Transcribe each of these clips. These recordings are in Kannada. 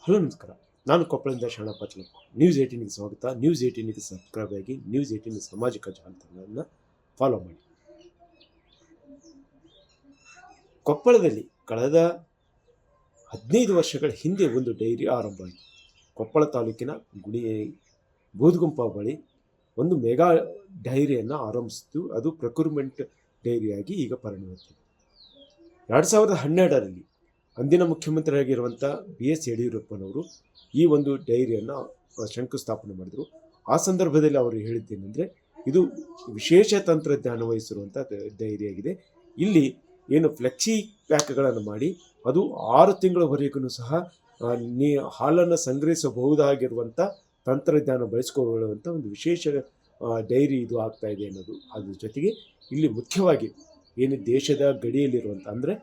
ಹಲೋ ನಮಸ್ಕಾರ. ನಾನು ಕೊಪ್ಪಳದಿಂದ ಶರಣಪ್ಪ ಚಲಪ್ಪ. ನ್ಯೂಸ್ 18ಗೆ ಸ್ವಾಗತ. ನ್ಯೂಸ್ 18ಗೆ ಸಬ್ಸ್ಕ್ರೈಬ್ ಆಗಿ ನ್ಯೂಸ್ 18 ಸಾಮಾಜಿಕ ಜಾಲತಾಣವನ್ನು ಫಾಲೋ ಮಾಡಿ. ಕೊಪ್ಪಳದಲ್ಲಿ ಕಳೆದ 15 ವರ್ಷಗಳ ಹಿಂದೆ ಒಂದು ಡೈರಿ ಆರಂಭ ಆಯಿತು. ಕೊಪ್ಪಳ ತಾಲೂಕಿನ ಬೂದಗುಂಪ ಬಳಿ ಒಂದು ಮೆಗಾ ಡೈರಿಯನ್ನು ಆರಂಭಿಸಿತು. ಅದು ಪ್ರೊಕ್ಯೂರ್ಮೆಂಟ್ ಡೈರಿಯಾಗಿ ಈಗ ಪರಿಣಮಿಸಿದೆ. 2012ರಲ್ಲಿ ಅಂದಿನ ಮುಖ್ಯಮಂತ್ರಿಯಾಗಿರುವಂಥ BS ಯಡಿಯೂರಪ್ಪನವರು ಈ ಒಂದು ಡೈರಿಯನ್ನು ಶಂಕುಸ್ಥಾಪನೆ ಮಾಡಿದರು. ಆ ಸಂದರ್ಭದಲ್ಲಿ ಅವರು ಹೇಳಿದ್ದೇನೆಂದರೆ, ಇದು ವಿಶೇಷ ತಂತ್ರಜ್ಞಾನ ವಹಿಸಿರುವಂಥ ಡೈರಿಯಾಗಿದೆ. ಇಲ್ಲಿ ಏನು ಫ್ಲೆಕ್ಸಿ ಪ್ಯಾಕ್ಗಳನ್ನು ಮಾಡಿ ಅದು 6 ತಿಂಗಳವರೆಗೂ ಸಹ ಹಾಲನ್ನು ಸಂಗ್ರಹಿಸಬಹುದಾಗಿರುವಂಥ ತಂತ್ರಜ್ಞಾನ ಬಳಸಿಕೊಳ್ಳುವಂಥ ಒಂದು ವಿಶೇಷ ಡೈರಿ ಇದು ಆಗ್ತಾ ಇದೆ ಅನ್ನೋದು. ಅದ್ರ ಜೊತೆಗೆ ಇಲ್ಲಿ ಮುಖ್ಯವಾಗಿ ಏನು ದೇಶದ ಗಡಿಯಲ್ಲಿರುವಂಥ, ಅಂದರೆ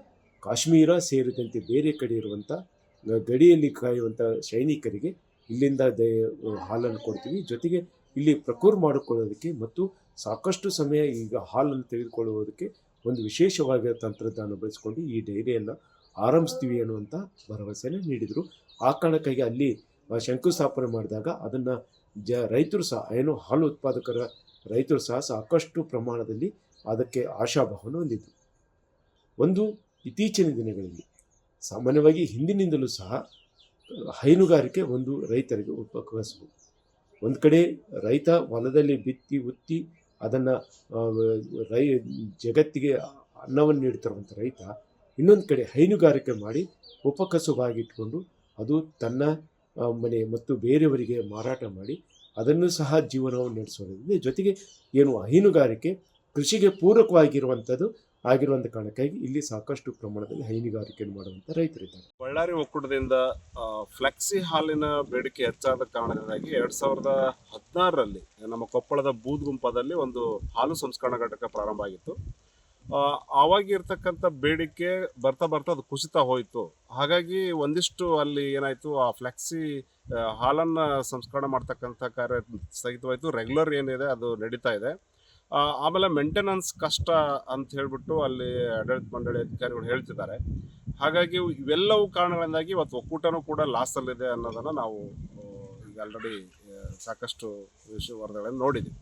ಕಾಶ್ಮೀರ ಸೇರಿದಂತೆ ಬೇರೆ ಕಡೆ ಇರುವಂಥ ಗಡಿಯಲ್ಲಿ ಕಾಯುವಂಥ ಸೈನಿಕರಿಗೆ ಇಲ್ಲಿಂದ ಹಾಲನ್ನು ಕೊಡ್ತೀವಿ. ಜೊತೆಗೆ ಇಲ್ಲಿ ಪ್ರಕ್ಯೂರ್ ಮಾಡಿಕೊಳ್ಳೋದಕ್ಕೆ ಮತ್ತು ಸಾಕಷ್ಟು ಸಮಯ ಈಗ ಹಾಲನ್ನು ತೆಗೆದುಕೊಳ್ಳುವುದಕ್ಕೆ ಒಂದು ವಿಶೇಷವಾಗಿ ತಂತ್ರಜ್ಞಾನ ಬಳಸಿಕೊಂಡು ಈ ಡೈರಿಯನ್ನು ಆರಂಭಿಸ್ತೀವಿ ಅನ್ನುವಂಥ ಭರವಸೆಯನ್ನು ನೀಡಿದರು. ಆ ಕಾರಣಕ್ಕಾಗಿ ಅಲ್ಲಿ ಶಂಕುಸ್ಥಾಪನೆ ಮಾಡಿದಾಗ ಅದನ್ನು ರೈತರು ಸಹ, ಏನು ಹಾಲು ಉತ್ಪಾದಕರ ರೈತರು ಸಹ ಸಾಕಷ್ಟು ಪ್ರಮಾಣದಲ್ಲಿ ಅದಕ್ಕೆ ಆಶಾಭಾವವನ್ನು ಹೊಂದಿದ್ದರು. ಒಂದು ಇತ್ತೀಚಿನ ದಿನಗಳಲ್ಲಿ ಸಾಮಾನ್ಯವಾಗಿ ಹಿಂದಿನಿಂದಲೂ ಸಹ ಹೈನುಗಾರಿಕೆ ಒಂದು ರೈತರಿಗೆ ಉಪಕಸಬು. ಒಂದು ಕಡೆ ರೈತ ಹೊಲದಲ್ಲಿ ಬಿತ್ತಿ ಉತ್ತಿ ಅದನ್ನು ಜಗತ್ತಿಗೆ ಅನ್ನವನ್ನು ನೀಡ್ತಿರುವಂಥ ರೈತ, ಇನ್ನೊಂದು ಕಡೆ ಹೈನುಗಾರಿಕೆ ಮಾಡಿ ಉಪಕಸುವಾಗಿಟ್ಕೊಂಡು ಅದು ತನ್ನ ಮನೆ ಮತ್ತು ಬೇರೆಯವರಿಗೆ ಮಾರಾಟ ಮಾಡಿ ಅದನ್ನು ಸಹ ಜೀವನವನ್ನು ನಡೆಸೋದ್ರಿಂದ, ಜೊತೆಗೆ ಏನು ಹೈನುಗಾರಿಕೆ ಕೃಷಿಗೆ ಪೂರಕವಾಗಿರುವಂಥದ್ದು ಆಗಿರುವಂಥ ಕಾರಣಕ್ಕಾಗಿ ಇಲ್ಲಿ ಸಾಕಷ್ಟು ಪ್ರಮಾಣದಲ್ಲಿ ಹೈನುಗಾರಿಕೆಯನ್ನು ಮಾಡುವಂಥ ರೈತರಿದ್ದಾರೆ. ಬಳ್ಳಾರಿ ಒಕ್ಕೂಟದಿಂದ ಫ್ಲೆಕ್ಸಿ ಹಾಲಿನ ಬೇಡಿಕೆ ಹೆಚ್ಚಾದ ಕಾರಣದಿಂದಾಗಿ 2016ರಲ್ಲಿ ನಮ್ಮ ಕೊಪ್ಪಳದ ಬೂದಗುಂಪದಲ್ಲಿ ಒಂದು ಹಾಲು ಸಂಸ್ಕರಣಾ ಘಟಕ ಪ್ರಾರಂಭ ಆಗಿತ್ತು. ಆವಾಗಿರ್ತಕ್ಕಂಥ ಬೇಡಿಕೆ ಬರ್ತಾ ಬರ್ತಾ ಅದು ಕುಸಿತ ಹೋಯಿತು. ಹಾಗಾಗಿ ಒಂದಿಷ್ಟು ಅಲ್ಲಿ ಏನಾಯಿತು, ಆ ಫ್ಲೆಕ್ಸಿ ಹಾಲನ್ನು ಸಂಸ್ಕರಣೆ ಮಾಡ್ತಕ್ಕಂಥ ಕಾರ್ಯ ಸ್ಥಗಿತವಾಯಿತು. ರೆಗ್ಯುಲರ್ ಏನಿದೆ ಅದು ನಡೀತಾ ಇದೆ. ಆಮೇಲೆ ಮೇಂಟೆನೆನ್ಸ್ ಕಷ್ಟ ಅಂತ ಹೇಳಿಬಿಟ್ಟು ಅಲ್ಲಿ ಆಡಳಿತ ಮಂಡಳಿ ಅಧಿಕಾರಿಗಳು ಹೇಳ್ತಿದ್ದಾರೆ. ಹಾಗಾಗಿ ಇವೆಲ್ಲವೂ ಕಾರಣಗಳಿಂದಾಗಿ ಇವತ್ತು ಒಕ್ಕೂಟನೂ ಕೂಡ ಲಾಸಲ್ಲಿದೆ ಅನ್ನೋದನ್ನು ನಾವು ಈಗ ಆಲ್ರೆಡಿ ಸಾಕಷ್ಟು ವರದಿಗಳನ್ನು ನೋಡಿದ್ದೀವಿ.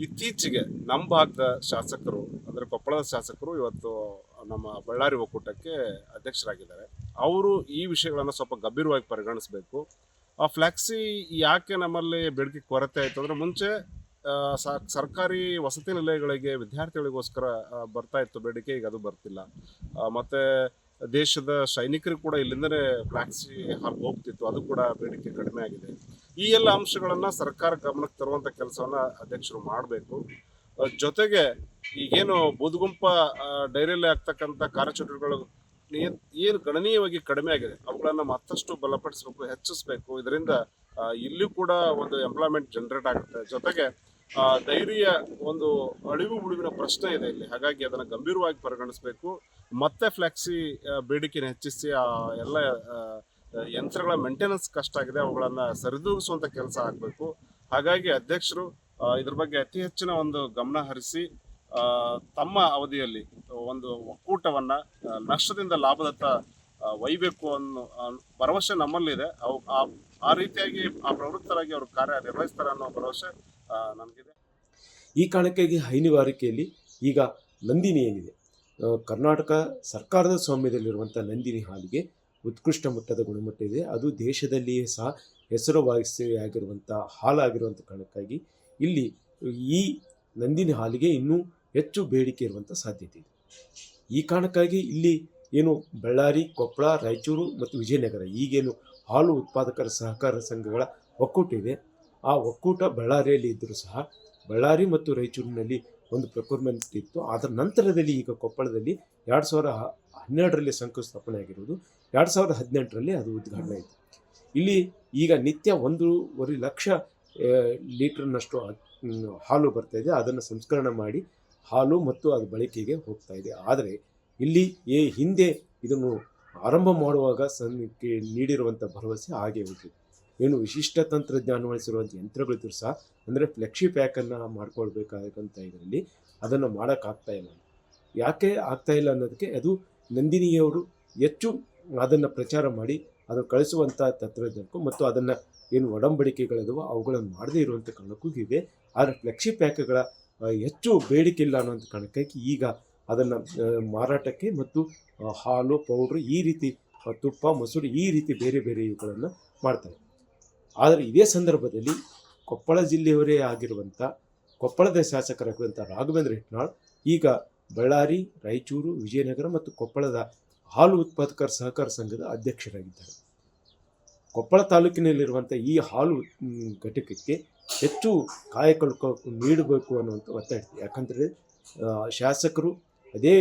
ಇತ್ತೀಚೆಗೆ ನಮ್ಮ ಭಾಗದ ಶಾಸಕರು, ಅಂದರೆ ಕೊಪ್ಪಳದ ಶಾಸಕರು ಇವತ್ತು ನಮ್ಮ ಬಳ್ಳಾರಿ ಒಕ್ಕೂಟಕ್ಕೆ ಅಧ್ಯಕ್ಷರಾಗಿದ್ದಾರೆ. ಅವರು ಈ ವಿಷಯಗಳನ್ನು ಸ್ವಲ್ಪ ಗಂಭೀರವಾಗಿ ಪರಿಗಣಿಸಬೇಕು. ಆ ಫ್ಲೆಕ್ಸಿ ಯಾಕೆ ನಮ್ಮಲ್ಲಿ ಬೇಡಿಕೆ ಕೊರತೆ ಆಯಿತು ಅಂದರೆ, ಮುಂಚೆ ಸರ್ಕಾರಿ ವಸತಿ ನಿಲಯಗಳಿಗೆ ವಿದ್ಯಾರ್ಥಿಗಳಿಗೋಸ್ಕರ ಬರ್ತಾ ಇತ್ತು ಬೇಡಿಕೆ, ಈಗ ಅದು ಬರ್ತಿಲ್ಲ. ಮತ್ತು ದೇಶದ ಸೈನಿಕರಿಗೆ ಕೂಡ ಇಲ್ಲಿಂದಲೇ ಫ್ಲೆಕ್ಸಿ ಹಾಲು ಹೋಗ್ತಿತ್ತು, ಅದು ಕೂಡ ಬೇಡಿಕೆ ಕಡಿಮೆ ಆಗಿದೆ. ಈ ಎಲ್ಲ ಅಂಶಗಳನ್ನು ಸರ್ಕಾರ ಗಮನಕ್ಕೆ ತರುವಂಥ ಕೆಲಸವನ್ನು ಅಧ್ಯಕ್ಷರು ಮಾಡಬೇಕು. ಜೊತೆಗೆ ಈಗೇನು ಬೂದಗುಂಪ ಡೈರಿಯಲ್ಲಿ ಆಗ್ತಕ್ಕಂಥ ಕಾರ್ಯಚಟುವಟಿಕೆಗಳು ಏನು ಗಣನೀಯವಾಗಿ ಕಡಿಮೆ ಆಗಿದೆ, ಅವುಗಳನ್ನು ಮತ್ತಷ್ಟು ಬಲಪಡಿಸಬೇಕು, ಹೆಚ್ಚಿಸಬೇಕು. ಇದರಿಂದ ಇಲ್ಲೂ ಕೂಡ ಒಂದು ಎಂಪ್ಲಾಯ್ಮೆಂಟ್ ಜನರೇಟ್ ಆಗುತ್ತೆ. ಜೊತೆಗೆ ಡೈರಿಯ ಒಂದು ಅಳಿವು ಉಳಿವಿನ ಪ್ರಶ್ನೆ ಇದೆ ಇಲ್ಲಿ. ಹಾಗಾಗಿ ಅದನ್ನು ಗಂಭೀರವಾಗಿ ಪರಿಗಣಿಸಬೇಕು. ಮತ್ತೆ ಫ್ಲೆಕ್ಸಿ ಬೇಡಿಕೆನ ಹೆಚ್ಚಿಸಿ ಆ ಎಲ್ಲ ಯಂತ್ರಗಳ ಮೇಂಟೆನೆನ್ಸ್ ಕಷ್ಟ ಆಗಿದೆ, ಅವುಗಳನ್ನು ಸರಿದೂಗಿಸುವಂಥ ಕೆಲಸ ಆಗಬೇಕು. ಹಾಗಾಗಿ ಅಧ್ಯಕ್ಷರು ಇದ್ರ ಬಗ್ಗೆ ಅತಿ ಹೆಚ್ಚಿನ ಒಂದು ಗಮನ ಹರಿಸಿ ತಮ್ಮ ಅವಧಿಯಲ್ಲಿ ಒಂದು ಒಕ್ಕೂಟವನ್ನು ನಷ್ಟದಿಂದ ಲಾಭದತ್ತ ಒಯ್ಯಬೇಕು ಅನ್ನೋ ಭರವಸೆ ನಮ್ಮಲ್ಲಿದೆ. ಆ ರೀತಿಯಾಗಿ ಆ ಪ್ರವೃತ್ತರಾಗಿ ಅವರು ಕಾರ್ಯ ನಿರ್ವಹಿಸ್ತಾರೆ ಅನ್ನೋ ಭರವಸೆ ನಮಗಿದೆ. ಈ ಕಾರಣಕ್ಕಾಗಿ ಹೈನುಗಾರಿಕೆಯಲ್ಲಿ ಈಗ ನಂದಿನಿ ಏನಿದೆ, ಕರ್ನಾಟಕ ಸರ್ಕಾರದ ಸ್ವಾಮ್ಯದಲ್ಲಿರುವಂಥ ನಂದಿನಿ ಹಾಲಿಗೆ ಉತ್ಕೃಷ್ಟ ಮಟ್ಟದ ಗುಣಮಟ್ಟ ಇದೆ. ಅದು ದೇಶದಲ್ಲಿಯೇ ಸಹ ಹೆಸರುವಾಸಿಯಾಗಿರುವಂಥ ಹಾಲಾಗಿರುವಂಥ ಕಾರಣಕ್ಕಾಗಿ ಇಲ್ಲಿ ಈ ನಂದಿನಿ ಹಾಲಿಗೆ ಇನ್ನೂ ಹೆಚ್ಚು ಬೇಡಿಕೆ ಇರುವಂಥ ಸಾಧ್ಯತೆ ಇದೆ. ಈ ಕಾರಣಕ್ಕಾಗಿ ಇಲ್ಲಿ ಏನು ಬಳ್ಳಾರಿ, ಕೊಪ್ಪಳ, ರಾಯಚೂರು ಮತ್ತು ವಿಜಯನಗರ ಈಗೇನು ಹಾಲು ಉತ್ಪಾದಕರ ಸಹಕಾರ ಸಂಘಗಳ ಒಕ್ಕೂಟ ಇದೆ, ಆ ಒಕ್ಕೂಟ ಬಳ್ಳಾರಿಯಲ್ಲಿ ಇದ್ದರೂ ಸಹ ಬಳ್ಳಾರಿ ಮತ್ತು ರಾಯಚೂರಿನಲ್ಲಿ ಒಂದು ಪ್ರೊಕ್ಯೂರ್ಮೆಂಟ್ ಇತ್ತು. ಅದರ ನಂತರದಲ್ಲಿ ಈಗ ಕೊಪ್ಪಳದಲ್ಲಿ 2012ರಲ್ಲಿ ಶಂಕುಸ್ಥಾಪನೆ ಆಗಿರುವುದು, 2018ರಲ್ಲಿ ಅದು ಉದ್ಘಾಟನೆ ಆಯಿತು. ಇಲ್ಲಿ ಈಗ ನಿತ್ಯ 1.5 ಲಕ್ಷ ಲೀಟರ್ನಷ್ಟು ಹಾಲು ಬರ್ತಾಯಿದೆ. ಅದನ್ನು ಸಂಸ್ಕರಣೆ ಮಾಡಿ ಹಾಲು ಮತ್ತು ಅದು ಬಳಕೆಗೆ ಹೋಗ್ತಾ ಇದೆ. ಆದರೆ ಇಲ್ಲಿ ಹಿಂದೆ ಇದನ್ನು ಆರಂಭ ಮಾಡುವಾಗ ನೀಡಿರುವಂಥ ಭರವಸೆ ಹಾಗೆ ಹೋಗಿದೆ. ಏನು ವಿಶಿಷ್ಟ ತಂತ್ರಜ್ಞಾನ ಬಳಸಿರುವಂಥ ಯಂತ್ರಗಳಿದ್ದರೂ ಸಹ, ಅಂದರೆ ಫ್ಲೆಕ್ಸಿ ಪ್ಯಾಕನ್ನು ಮಾಡ್ಕೊಳ್ಬೇಕಾಗಂತ ಇದರಲ್ಲಿ ಅದನ್ನು ಮಾಡೋಕ್ಕಾಗ್ತಾ ಇಲ್ಲ. ಯಾಕೆ ಆಗ್ತಾಯಿಲ್ಲ ಅನ್ನೋದಕ್ಕೆ ಅದು ನಂದಿನಿಯವರು ಹೆಚ್ಚು ಅದನ್ನು ಪ್ರಚಾರ ಮಾಡಿ ಅದನ್ನು ಕಳಿಸುವಂಥ ತಂತ್ರಜ್ಞಾನಕ್ಕೂ ಮತ್ತು ಅದನ್ನು ಏನು ಒಡಂಬಡಿಕೆಗಳಿದಾವೋ ಅವುಗಳನ್ನು ಮಾಡದೇ ಇರುವಂಥ ಕಾರಣಕ್ಕೂ ಇದೆ. ಆದರೆ ಫ್ಲೆಕ್ಸಿ ಪ್ಯಾಕ್ಗಳ ಹೆಚ್ಚು ಬೇಡಿಕೆ ಇಲ್ಲ ಅನ್ನೋಂಥ ಕಾರಣಕ್ಕಾಗಿ ಈಗ ಅದನ್ನು ಮಾರಾಟಕ್ಕೆ ಮತ್ತು ಹಾಲು ಪೌಡ್ರು ಈ ರೀತಿ ತುಪ್ಪ ಮೊಸರು ಈ ರೀತಿ ಬೇರೆ ಬೇರೆ ಇವುಗಳನ್ನು ಮಾಡ್ತಾರೆ. ಆದರೆ ಇದೇ ಸಂದರ್ಭದಲ್ಲಿ ಕೊಪ್ಪಳ ಜಿಲ್ಲೆಯವರೇ ಆಗಿರುವಂಥ ಕೊಪ್ಪಳದ ಶಾಸಕರಾಗಿರುವಂಥ ರಾಘವೇಂದ್ರ ಹಿಟ್ನಾಳ್ ಈಗ ಬಳ್ಳಾರಿ, ರಾಯಚೂರು, ವಿಜಯನಗರ ಮತ್ತು ಕೊಪ್ಪಳದ ಹಾಲು ಉತ್ಪಾದಕರ ಸಹಕಾರ ಸಂಘದ ಅಧ್ಯಕ್ಷರಾಗಿದ್ದಾರೆ. ಕೊಪ್ಪಳ ತಾಲೂಕಿನಲ್ಲಿರುವಂಥ ಈ ಹಾಲು ಘಟಕಕ್ಕೆ ಹೆಚ್ಚು ಕಾಯಕಲ್ಪ ನೀಡಬೇಕು ಅನ್ನುವಂಥ ಒತ್ತಾಯ ಇದೆ. ಯಾಕಂದರೆ ಶಾಸಕರು ಅದೇ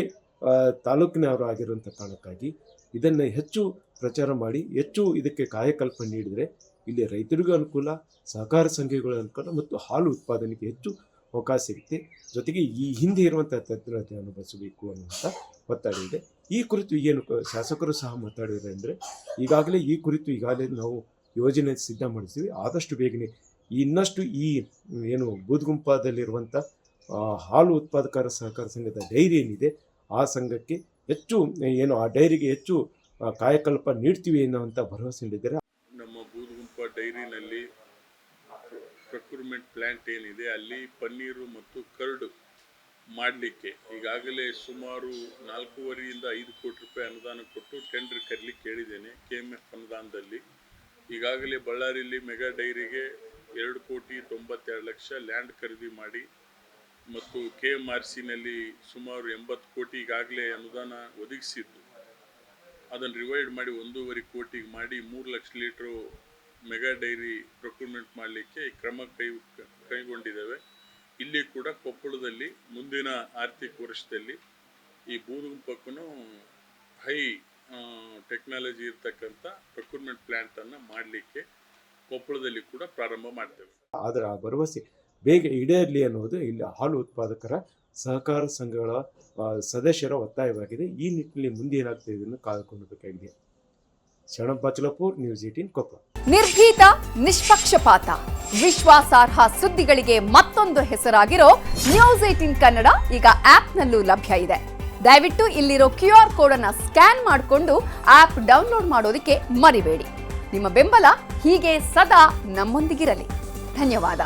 ತಾಲೂಕಿನವರು ಆಗಿರುವಂಥ ಕಾರಣಕ್ಕಾಗಿ ಇದನ್ನು ಹೆಚ್ಚು ಪ್ರಚಾರ ಮಾಡಿ ಹೆಚ್ಚು ಇದಕ್ಕೆ ಕಾಯಕಲ್ಪ ನೀಡಿದರೆ ಇಲ್ಲಿ ರೈತರಿಗೂ ಅನುಕೂಲ, ಸಹಕಾರ ಸಂಘಗಳ ಅನುಕೂಲ ಮತ್ತು ಹಾಲು ಉತ್ಪಾದನೆಗೆ ಹೆಚ್ಚು ಅವಕಾಶ ಸಿಗುತ್ತೆ. ಜೊತೆಗೆ ಈ ಹಿಂದೆ ಇರುವಂಥ ತಂತ್ರಜ್ಞಾನ ಬಳಸಬೇಕು ಅನ್ನುವಂಥ ಒತ್ತಡ ಇದೆ. ಈ ಕುರಿತು ಏನು ಶಾಸಕರು ಸಹ ಮಾತಾಡಿದ್ದಾರೆ ಅಂದರೆ ಈಗಾಗಲೇ ನಾವು ಯೋಜನೆ ಸಿದ್ಧ ಮಾಡಿಸ್ತೀವಿ. ಆದಷ್ಟು ಬೇಗನೆ ಇನ್ನಷ್ಟು ಈ ಏನು ಬೂದಗುಂಪದಲ್ಲಿರುವಂಥ ಹಾಲು ಉತ್ಪಾದಕರ ಸಹಕಾರ ಸಂಘದ ಡೈರಿ ಏನಿದೆ ಆ ಸಂಘಕ್ಕೆ ಹೆಚ್ಚು ಏನು ಆ ಡೈರಿಗೆ ಹೆಚ್ಚು ಕಾಯಕಲ್ಪ ನೀಡ್ತೀವಿ ಅನ್ನೋವಂಥ ಭರವಸೆ ನೀಡಿದ್ದಾರೆ. ನಮ್ಮ ಬೂದಗುಂಪ ಡೈರಿನಲ್ಲಿ ಪ್ರೊಕ್ಯೂರ್ಮೆಂಟ್ ಪ್ಲ್ಯಾಂಟ್ ಏನಿದೆ ಅಲ್ಲಿ ಪನ್ನೀರು ಮತ್ತು ಕರ್ಡು ಮಾಡಲಿಕ್ಕೆ ಈಗಾಗಲೇ ಸುಮಾರು 4.5 ರಿಂದ 5 ಕೋಟಿ ರೂಪಾಯಿ ಅನುದಾನ ಕೊಟ್ಟು ಟೆಂಡರ್ ಕರೀಲಿಕ್ಕೆ ಹೇಳಿದ್ದೇನೆ. KMF ಅನುದಾನದಲ್ಲಿ ಈಗಾಗಲೇ ಬಳ್ಳಾರಿಯಲ್ಲಿ ಮೆಗಾ ಡೈರಿಗೆ 2,92,00,000 ಲ್ಯಾಂಡ್ ಖರೀದಿ ಮಾಡಿ ಮತ್ತು KMRCನಲ್ಲಿ ಸುಮಾರು 80 ಕೋಟಿ ಈಗಾಗಲೇ ಅನುದಾನ ಒದಗಿಸಿದ್ದು ಅದನ್ನು ರಿವೈಡ್ ಮಾಡಿ 1.5 ಕೋಟಿಗೆ ಮಾಡಿ 3 lakh litre mega dairy procurement ಮಾಡಲಿಕ್ಕೆ ಕ್ರಮ ಕೈಗೊಂಡಿದ್ದೇವೆ. ಇಲ್ಲಿ ಕೂಡ ಕೊಪ್ಪಳದಲ್ಲಿ ಮುಂದಿನ ಆರ್ಥಿಕ ವರ್ಷದಲ್ಲಿ ಈ ಬೂದಗುಂಪಕ್ಕೂ ಹೈ ಟೆಕ್ನಾಲಜಿ ಇರ್ತಕ್ಕಂಥ ಪ್ರೊಕ್ಯೂರ್ಮೆಂಟ್ ಪ್ಲ್ಯಾಂಟನ್ನು ಮಾಡಲಿಕ್ಕೆ ಕೊಪ್ಪಳದಲ್ಲಿ ಕೂಡ ಪ್ರಾರಂಭ ಮಾಡ್ತೇವೆ. ಆದರೆ ಆ ಭರವಸೆ ಬೇಗ ಈಡೇರಲಿ ಅನ್ನೋದು ಇಲ್ಲಿ ಹಾಲು ಉತ್ಪಾದಕರ ಸಹಕಾರ ಸಂಘಗಳ ಸದಸ್ಯರ ಒತ್ತಾಯವಾಗಿದೆ. ಈ ನಿಟ್ಟಿನಲ್ಲಿ ಮುಂದೆ ಏನಾಗ್ತದೆ ಇದನ್ನು ಕಾಯ್ದುಕೊಳ್ಳಬೇಕಾಗಿದೆ. ಶರಣಪ್ಪ ಚಲಪೂರ್, ನ್ಯೂಸ್ 18 ಕೊಪ್ಪಳ. ನಿರ್ಭೀತ, ನಿಷ್ಪಕ್ಷಪಾತ, ವಿಶ್ವಾಸಾರ್ಹ ಸುದ್ದಿಗಳಿಗೆ ಮತ್ತೊಂದು ಹೆಸರಾಗಿರೋ ನ್ಯೂಸ್ 18 ಕನ್ನಡ ಈಗ ಆಪ್ನಲ್ಲೂ ಲಭ್ಯ ಇದೆ. ದಯವಿಟ್ಟು ಇಲ್ಲಿರೋ QR ಕೋಡ್ ಅನ್ನು ಸ್ಕ್ಯಾನ್ ಮಾಡಿಕೊಂಡು ಆಪ್ ಡೌನ್ಲೋಡ್ ಮಾಡೋದಕ್ಕೆ ಮರಿಬೇಡಿ. ನಿಮ್ಮ ಬೆಂಬಲ ಹೀಗೆ ಸದಾ ನಮ್ಮೊಂದಿಗಿರಲಿ. ಧನ್ಯವಾದ.